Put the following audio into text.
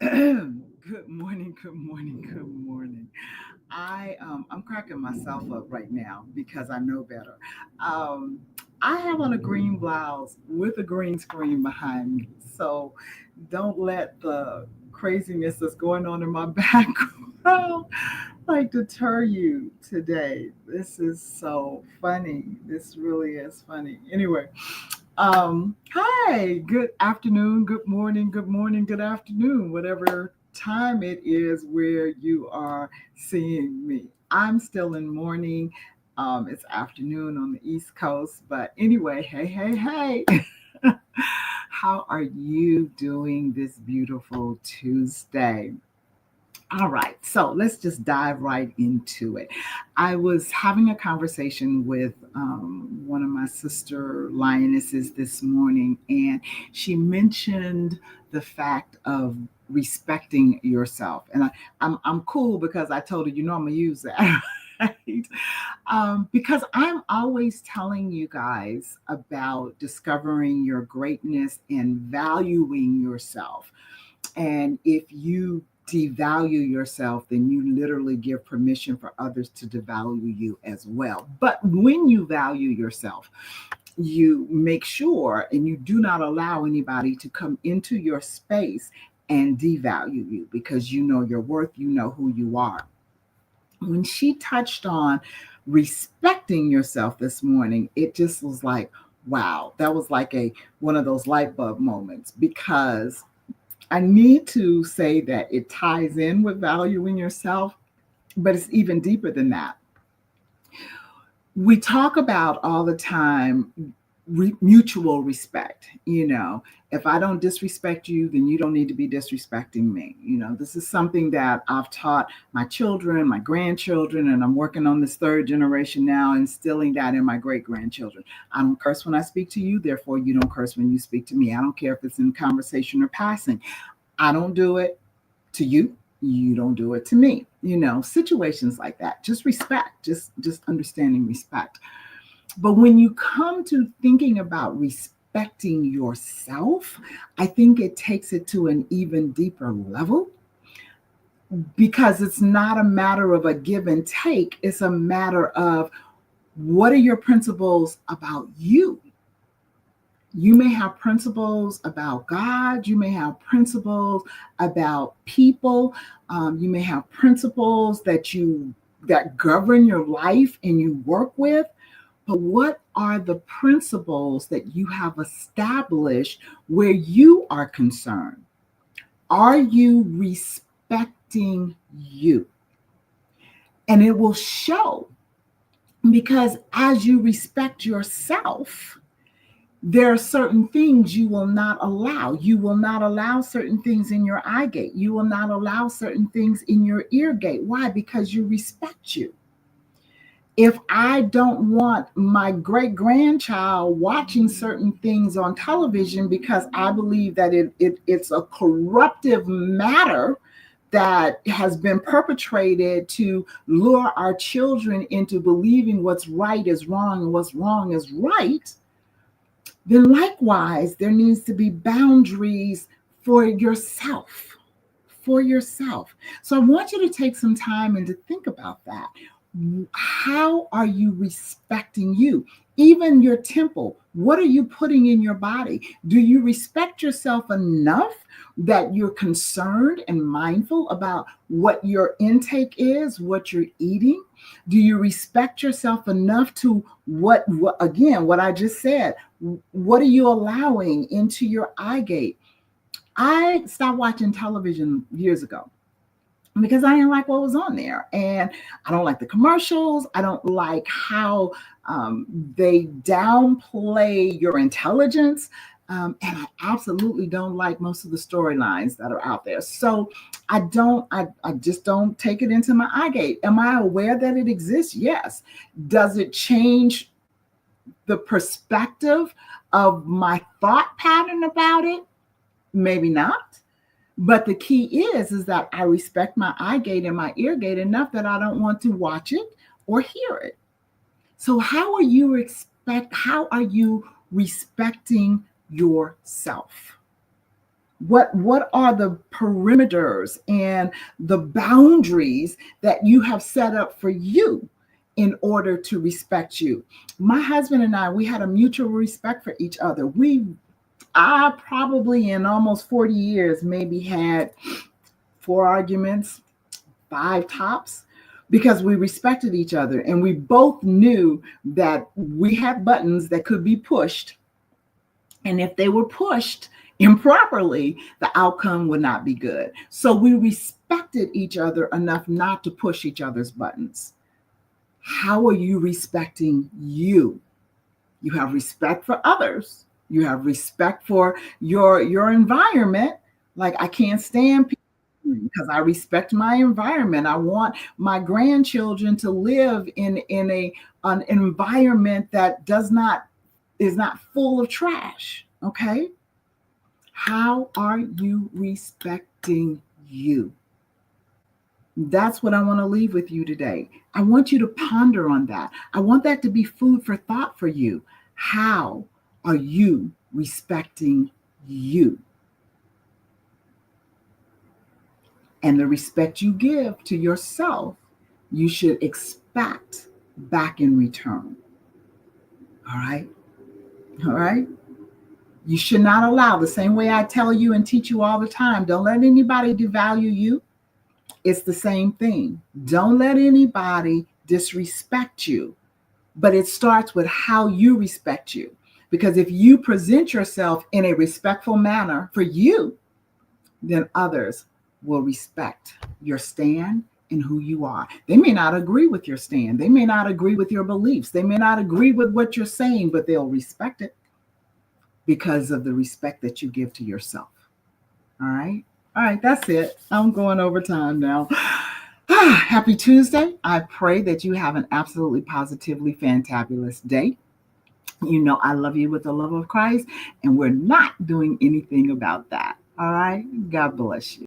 Good morning, good morning, good morning. I'm cracking myself up right now because I know better. Um, I have on a green blouse with a green screen behind me, so don't let the craziness that's going on in my background like deter you today. This is so funny. This really is funny. Anyway, hi, good afternoon, good morning, good afternoon, whatever time it is where you are seeing me. I'm still in morning. It's afternoon on the East Coast, but anyway, hey. How are you doing this beautiful Tuesday? All right, so let's just dive right into it. I was having a conversation with one of my sister lionesses this morning, and she mentioned the fact of respecting yourself. And I'm cool because I told her, I'm gonna use that. Right? Because I'm always telling you guys about discovering your greatness and valuing yourself. And if you devalue yourself, then you literally give permission for others to devalue you as well. But when you value yourself, you make sure and you do not allow anybody to come into your space and devalue you because you know your worth, you know who you are. When she touched on respecting yourself this morning, it just was like, wow, that was like a one of those light bulb moments because I need to say that it ties in with valuing yourself, but it's even deeper than that. We talk about all the time mutual respect. If I don't disrespect you, then you don't need to be disrespecting me. This is something that I've taught my children, my grandchildren, and I'm working on this third generation now, instilling that in my great grandchildren. I don't curse when I speak to you, therefore you don't curse when you speak to me. I don't care if it's in conversation or passing. I don't do it to you. You don't do it to me. Situations like that. Just respect, just understanding respect. But when you come to thinking about respecting yourself, I think it takes it to an even deeper level because it's not a matter of a give and take. It's a matter of what are your principles about you? You may have principles about God. You may have principles about people. You may have principles that govern your life and you work with. But what are the principles that you have established where you are concerned? Are you respecting you? And it will show because as you respect yourself, there are certain things you will not allow. You will not allow certain things in your eye gate. You will not allow certain things in your ear gate. Why? Because you respect you. If I don't want my great grandchild watching certain things on television because I believe that it's a corruptive matter that has been perpetrated to lure our children into believing what's right is wrong and what's wrong is right, then likewise, there needs to be boundaries for yourself. For yourself. So I want you to take some time and to think about that. How are you respecting you? Even your temple, what are you putting in your body? Do you respect yourself enough that you're concerned and mindful about what your intake is, what you're eating? Do you respect yourself enough to what again, what I just said? What are you allowing into your eye gate? I stopped watching television years ago because I didn't like what was on there. And I don't like the commercials. I don't like how they downplay your intelligence. And I absolutely don't like most of the storylines that are out there. So I just don't take it into my eye gate. Am I aware that it exists? Yes. Does it change the perspective of my thought pattern about it? Maybe not. But the key is that I respect my eye gate and my ear gate enough that I don't want to watch it or hear it. So how are you respecting yourself? What are the perimeters and the boundaries that you have set up for you in order to respect you? My husband and I, we had a mutual respect for each other. I probably in almost 40 years maybe had 4 arguments, 5 tops, because we respected each other and we both knew that we had buttons that could be pushed. And if they were pushed improperly, the outcome would not be good. So we respected each other enough not to push each other's buttons. How are you respecting you? You have respect for others. You have respect for your environment. Like, I can't stand people because I respect my environment. I want my grandchildren to live in an environment that is not full of trash. Okay? How are you respecting you? That's what I want to leave with you today. I want you to ponder on that. I want that to be food for thought for you. How are you respecting you? And the respect you give to yourself, you should expect back in return. All right? All right? You should not allow, the same way I tell you and teach you all the time, don't let anybody devalue you. It's the same thing. Don't let anybody disrespect you. But it starts with how you respect you. Because if you present yourself in a respectful manner for you, then others will respect your stand and who you are. They may not agree with your stand. They may not agree with your beliefs. They may not agree with what you're saying, but they'll respect it because of the respect that you give to yourself. All right? All right, that's it. I'm going over time now. Happy Tuesday. I pray that you have an absolutely positively fantabulous day. You know I love you with the love of Christ, and we're not doing anything about that. All right? God bless you.